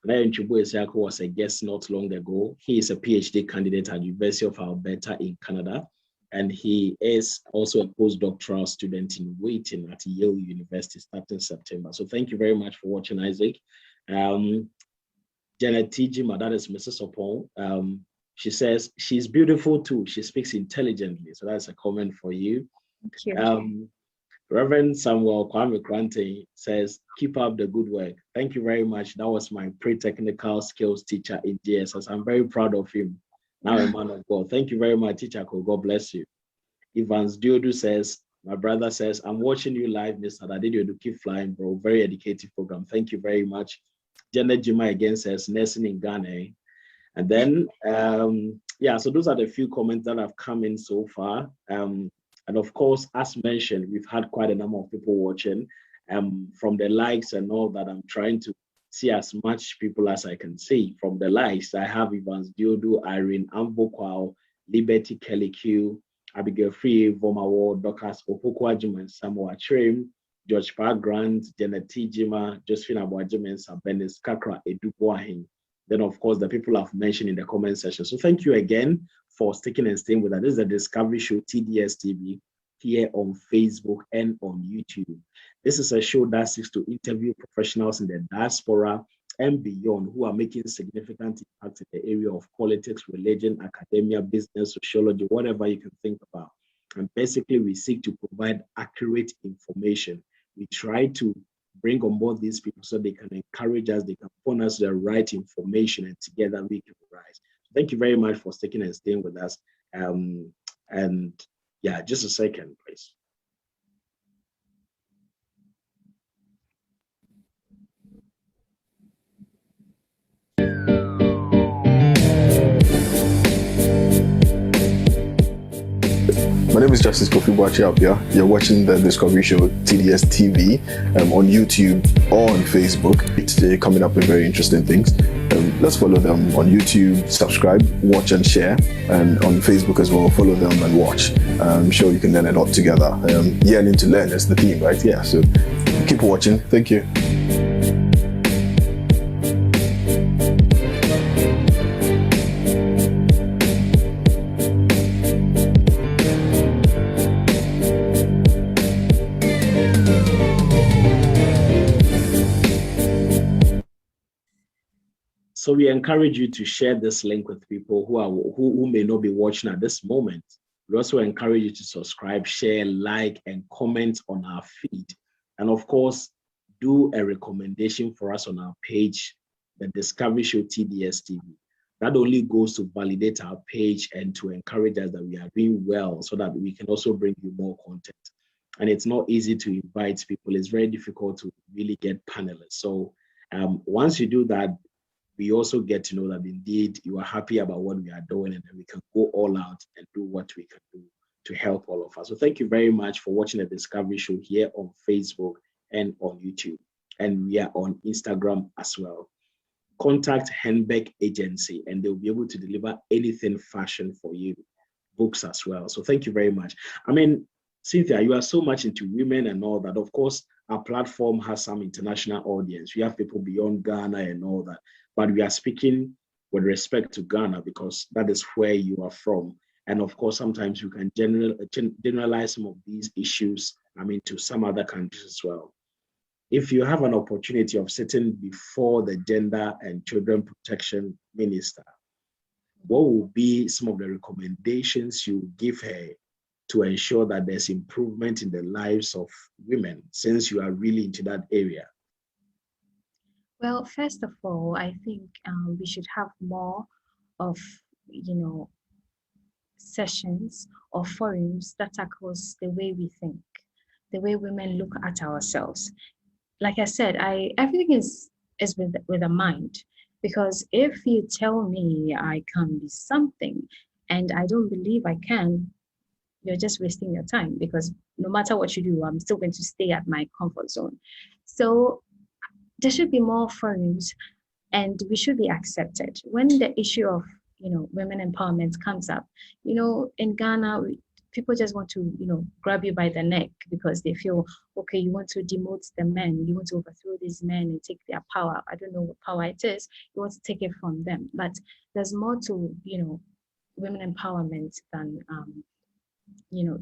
Nanaya Nchubu-Esiako was a guest not long ago. He is a PhD candidate at University of Alberta in Canada, and he is also a postdoctoral student in waiting at Yale University starting September. So thank you very much for watching, Isaac. Janet Tijima, that is Mrs. Opon. She says she's beautiful too. She speaks intelligently. So that's a comment for you. Thank you. Reverend Samuel Kwame Krante says, keep up the good work. Thank you very much. That was my pre-technical skills teacher in GSS. I'm very proud of him. Now a man of God. Thank you very much, teacher. God bless you. Evans Diodu says, my brother says, I'm watching you live, Mr. Adediodu. Keep flying, bro. Very educative program. Thank you very much. Janet Jima again says, nursing in Ghana. And then, so those are the few comments that have come in so far. And of course, as mentioned, we've had quite a number of people watching. From the likes and all that, I'm trying to see as much people as I can see. From the likes, I have Evans Diodu, Irene Ambokwao, Liberty Kelly Q, Abigail Free, Vomawo, Dokas Opokwajima, and Samoa Trim, George Park Grant, Janet Tijima, Josephine Abuajima, and Sabenis Kakra Edubuahin. Then, of course, the people I've mentioned in the comment section. So thank you again for sticking and staying with us. This is the Discovery Show, TDS TV, here on Facebook and on YouTube. This is a show that seeks to interview professionals in the diaspora and beyond who are making significant impact in the area of politics, religion, academia, business, sociology, whatever you can think about. And basically, we seek to provide accurate information. We try to bring on board these people so they can encourage us, they can point us the right information, and together we can rise. Thank you very much for sticking and staying with us. And yeah, just a second, please. My name is Justice Kofi Boakye-Appiah. You're watching the Discovery Show, TDS TV, on YouTube or on Facebook. Today, coming up with very interesting things. Let's follow them on YouTube, subscribe, watch and share, and on Facebook as well, follow them and watch. I'm sure you can learn a lot together. Yearning to learn is the theme, right? Yeah, so keep watching. Thank you. So we encourage you to share this link with people who may not be watching at this moment. We also encourage you to subscribe, share, like, and comment on our feed. And of course, do a recommendation for us on our page, the Discovery Show TDS TV. That only goes to validate our page and to encourage us that we are doing well so that we can also bring you more content. And it's not easy to invite people. It's very difficult to really get panelists. So once you do that, we also get to know that indeed you are happy about what we are doing, and then we can go all out and do what we can do to help all of us. So thank you very much for watching the Discovery Show here on Facebook and on YouTube. And we are on Instagram as well. Contact Henbeck Agency and they'll be able to deliver anything fashion for you, books as well. So thank you very much. I mean, Cynthia, you are so much into women and all that. Of course, our platform has some international audience. We have people beyond Ghana and all that, but we are speaking with respect to Ghana because that is where you are from. And of course, sometimes you can generalize some of these issues, I mean, to some other countries as well. If you have an opportunity of sitting before the Gender and Children Protection Minister, what will be some of the recommendations you give her to ensure that there's improvement in the lives of women, since you are really into that area? Well, first of all, I think we should have more of, sessions or forums that tackles the way we think, the way women look at ourselves. Like I said, everything is with a mind, because if you tell me I can be something and I don't believe I can, you're just wasting your time, because no matter what you do, I'm still going to stay at my comfort zone. So there should be more forums and we should be accepted. When the issue of women empowerment comes up, in Ghana, people just want to, grab you by the neck because they feel, okay, you want to demote the men, you want to overthrow these men and take their power. I don't know what power it is. You want to take it from them. But there's more to, women empowerment than,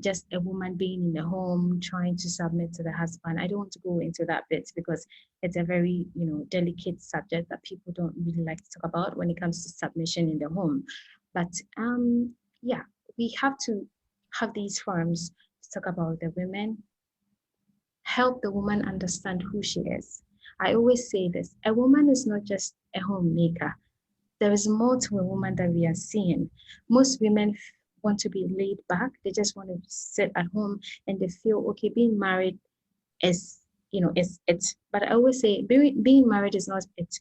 just a woman being in the home trying to submit to the husband. I don't want to go into that bit because it's a very, delicate subject that people don't really like to talk about when it comes to submission in the home. But yeah, we have to have these forums to talk about the women, help the woman understand who she is. I always say this, a woman is not just a homemaker. There is more to a woman that we are seeing. Most women want to be laid back. They just want to sit at home and they feel, okay, being married is, is it. But I always say being married is not it.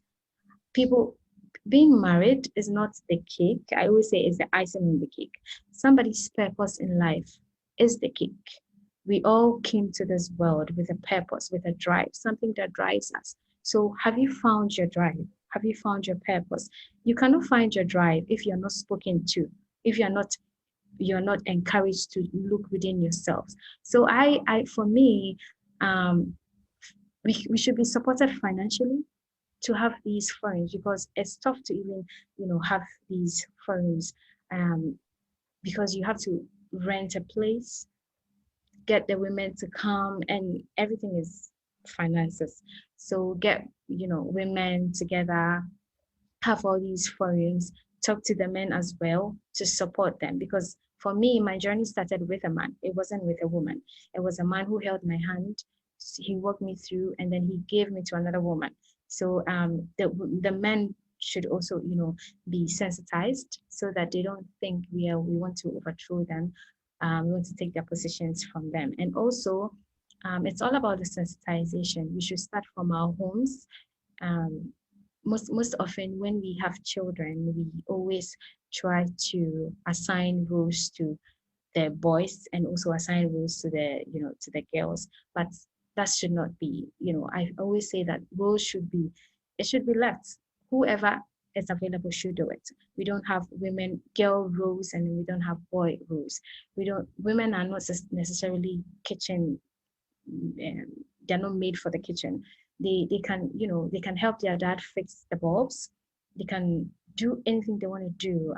Being married is not the cake. I always say it's the icing on the cake. Somebody's purpose in life is the cake. We all came to this world with a purpose, with a drive, something that drives us. So have you found your drive? Have you found your purpose? You cannot find your drive if you're not spoken to, if you're not encouraged to look within yourselves. So for me, we should be supported financially to have these forums, because it's tough to even, have these forums, because you have to rent a place, get the women to come, and everything is finances. So get, women together, have all these forums, talk to the men as well to support them. Because for me, my journey started with a man. It wasn't with a woman. It was a man who held my hand. He walked me through, and then he gave me to another woman. So the men should also, be sensitized so that they don't think we want to overthrow them. We want to take their positions from them. And also, it's all about the sensitization. We should start from our homes. Most often when we have children, we always try to assign roles to the boys and also assign roles to the girls. But that should not be, I always say that roles should be left. Whoever is available should do it. We don't have girl roles, and we don't have boy roles. Women are not necessarily kitchen, they're not made for the kitchen. They can help their dad fix the bulbs. They can do anything they want to do.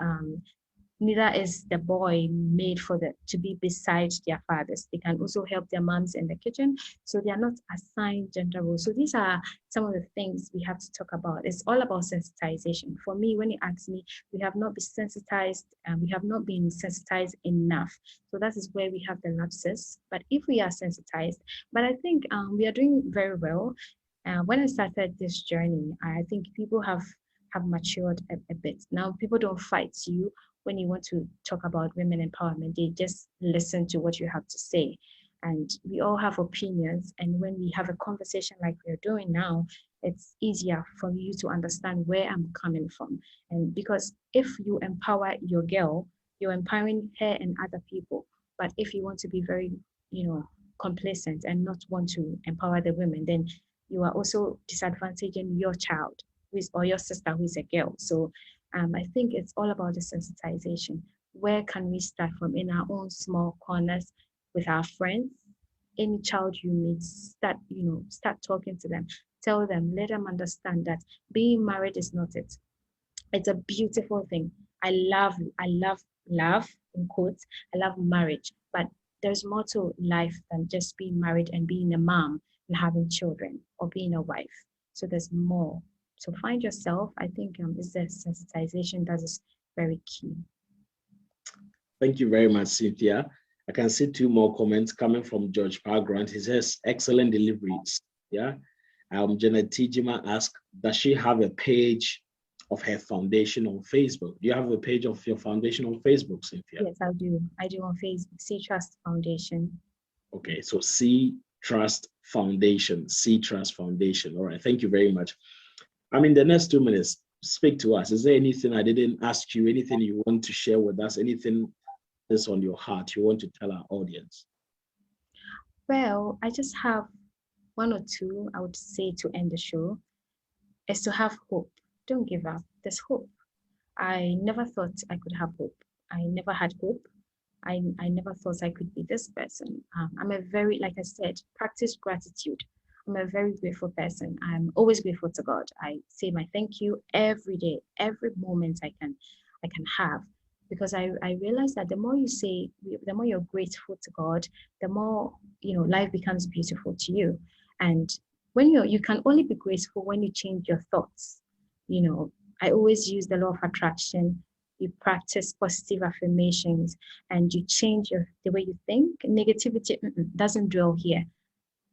Neither is the boy made to be beside their fathers. They can also help their moms in the kitchen. So they are not assigned gender roles. So these are some of the things we have to talk about. It's all about sensitization. For me, when you ask me, we have not been sensitized, and we have not been sensitized enough. So that is where we have the lapses. But if we are sensitized, but I think we are doing very well. When I started this journey, I think people have matured a bit. Now people don't fight you when you want to talk about women empowerment. They just listen to what you have to say. And we all have opinions. And when we have a conversation like we're doing now, it's easier for you to understand where I'm coming from. And because if you empower your girl, you're empowering her and other people. But if you want to be very, complacent and not want to empower the women, then you are also disadvantaging your child or your sister who is a girl. So I think it's all about the sensitization. Where can we start from in our own small corners with our friends? Any child you meet, start talking to them, tell them, let them understand that being married is not it. It's a beautiful thing. I love in quotes, I love marriage, but there's more to life than just being married and being a mom and having children or being a wife. So there's more. So find yourself. I think is the sensitization that is very key. Thank you very much, Cynthia. I can see two more comments coming from George Pargrant. He says, excellent deliveries. Yeah. Janet Tijima asked, does she have a page of her foundation on Facebook? Do you have a page of your foundation on Facebook, Cynthia? Yes, I do. I do on Facebook, C Trust Foundation. Okay, so C Trust Foundation, C Trust Foundation. All right, thank you very much. In the next 2 minutes, speak to us. Is there anything I didn't ask you, anything you want to share with us, anything that's on your heart you want to tell our audience? Well, I just have one or two, I would say, to end the show, is to have hope. Don't give up. There's hope. I never thought I could have hope. I never had hope. I never thought I could be this person. I'm a very, like I said, practice gratitude. I'm a very grateful person. I'm always grateful to God. I say my thank you every day, every moment I can have, because I realize that the more you say, the more you're grateful to God, the more life becomes beautiful to you. And when you can only be grateful when you change your thoughts. I always use the law of attraction. You practice positive affirmations and you change the way you think. Negativity doesn't dwell here.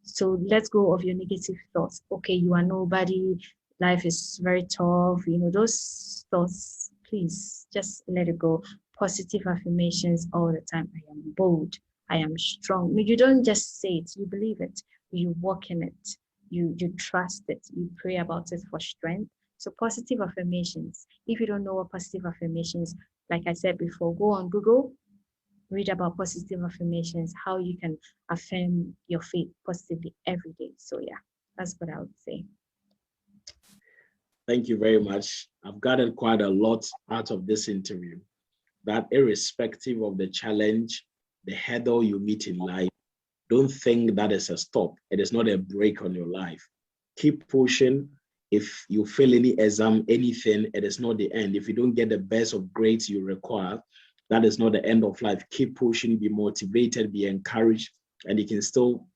So let go of your negative thoughts. Okay, you are nobody. Life is very tough. Those thoughts, please just let it go. Positive affirmations all the time. I am bold. I am strong. You don't just say it. You believe it. You walk in it. You trust it. You pray about it for strength. So positive affirmations. If you don't know what positive affirmations, like I said before, go on Google, read about positive affirmations, how you can affirm your faith positively every day. So yeah, that's what I would say. Thank you very much. I've gathered quite a lot out of this interview, that irrespective of the challenge, the hurdle you meet in life, don't think that is a stop. It is not a break on your life. Keep pushing. If you fail any exam, anything, it is not the end. If you don't get the best of grades you require, that is not the end of life. Keep pushing, be motivated, be encouraged, and you can still,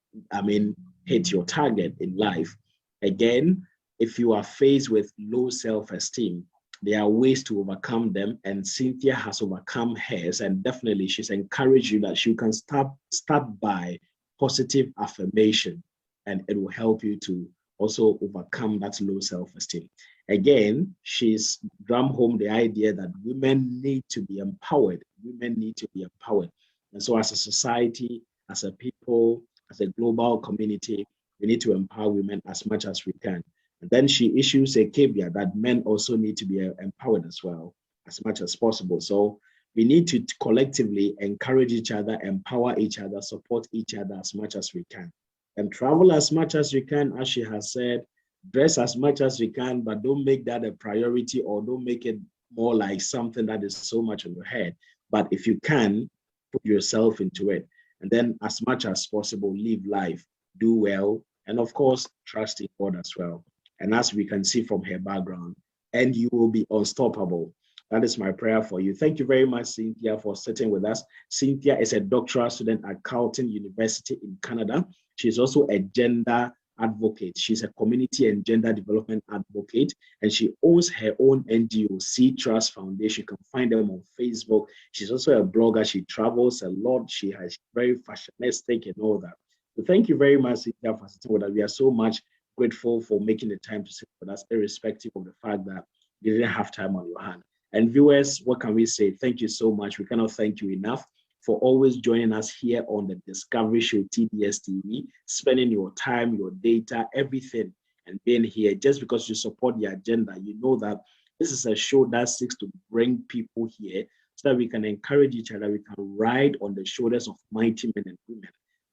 hit your target in life. Again, if you are faced with low self-esteem, there are ways to overcome them, and Cynthia has overcome hers, and definitely she's encouraged you that you can start by positive affirmation, and it will help you to also overcome that low self-esteem. Again, she's drummed home the idea that women need to be empowered. Women need to be empowered. And so as a society, as a people, as a global community, we need to empower women as much as we can. And then she issues a caveat that men also need to be empowered as well, as much as possible. So we need to collectively encourage each other, empower each other, support each other as much as we can. And travel as much as you can, as she has said, dress as much as you can, but don't make that a priority, or don't make it more like something that is so much on your head. But if you can, put yourself into it. And then as much as possible, live life, do well, and of course, trust in God as well. And as we can see from her background, and you will be unstoppable. That is my prayer for you. Thank you very much, Cynthia, for sitting with us. Cynthia is a doctoral student at Carleton University in Canada. She's also a gender advocate. She's a community and gender development advocate, and she owns her own NGO, C Trust Foundation. You can find them on Facebook. She's also a blogger. She travels a lot. She has very fashionistic and all that. So thank you very much, Cynthia, for sitting with us. We are so much grateful for making the time to sit with us, irrespective of the fact that you didn't have time on your hand. And viewers, what can we say? Thank you so much. We cannot thank you enough for always joining us here on the Discovery Show TDS TV, spending your time, your data, everything, and being here. Just because you support the agenda, you know that this is a show that seeks to bring people here so that we can encourage each other. We can ride on the shoulders of mighty men and women.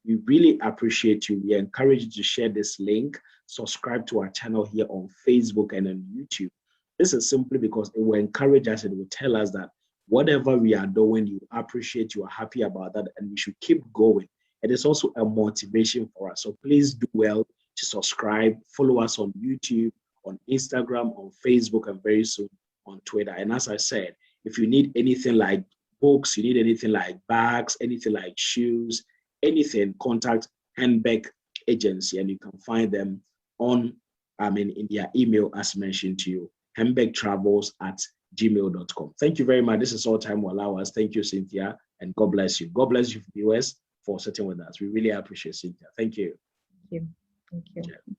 We really appreciate you. We encourage you to share this link, subscribe to our channel here on Facebook and on YouTube. This is simply because it will encourage us. It will tell us that whatever we are doing, you appreciate, you are happy about that, and we should keep going. It is also a motivation for us. So please do well to subscribe, follow us on YouTube, on Instagram, on Facebook, and very soon on Twitter. And as I said, if you need anything like books, you need anything like bags, anything like shoes, anything, contact Henbeck Agency, and you can find them on, in their email as mentioned to you, henbecktravels@gmail.com. Thank you very much. This is all time will allow us. Thank you, Cynthia, and God bless you. God bless you, viewers, for sitting with us. We really appreciate Cynthia. Thank you. Thank you. Thank you. Yeah.